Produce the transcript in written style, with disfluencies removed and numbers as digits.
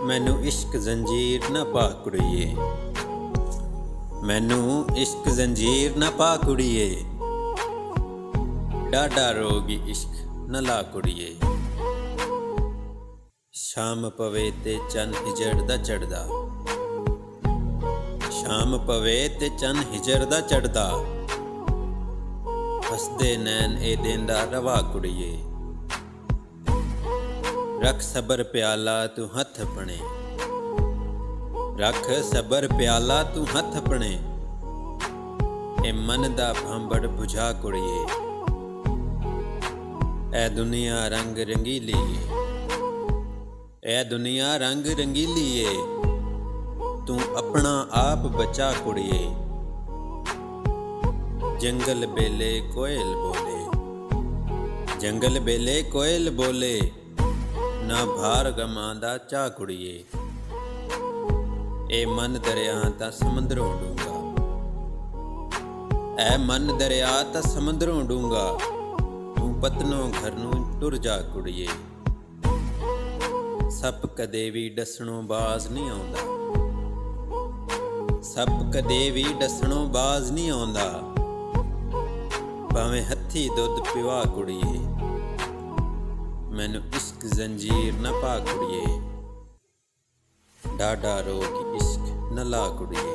मैनू इश्क जंजीर न पा कुड़िए, मैनू इश्क जंजीर न पा कुड़िए, डाडा रोगी इश्क न ला कुड़िए। शाम पवे ते चन हिजड़दा चढ़दा, शाम पवे ते चन हिजड़दा चढ़दा, हसदे नैन ए देंदा रवा कुड़िए। रख सबर प्याला तू हथ अपने, रख सबर प्याला तू हथ अपने, ए मन दा भांबड़ बुझा कुड़िए। ए दुनिया रंग रंगीली है, ए दुनिया रंग रंगीली है, तू अपना आप बचा कुड़िए। जंगल बेले कोयल बोले, जंगल बेले कोयल बोले, ना भार गमांदा चा कुड़िए। ए मन दरिया ता समुंदरों डूंगा, ए मन दरिया ता समुंदरों डूंगा, तू पतनों घर नूं टुर जा कुड़िए। सप कदे भी डसणों बाज नहीं आउंदा, सप कदे भी डसणों बाज नहीं आउंदा, भावें हथी दुध पिवा कुड़िए। मैनू इश्क जंजीर न पा कुड़िए, डाडा रोगी इश्क न ला कुड़िए।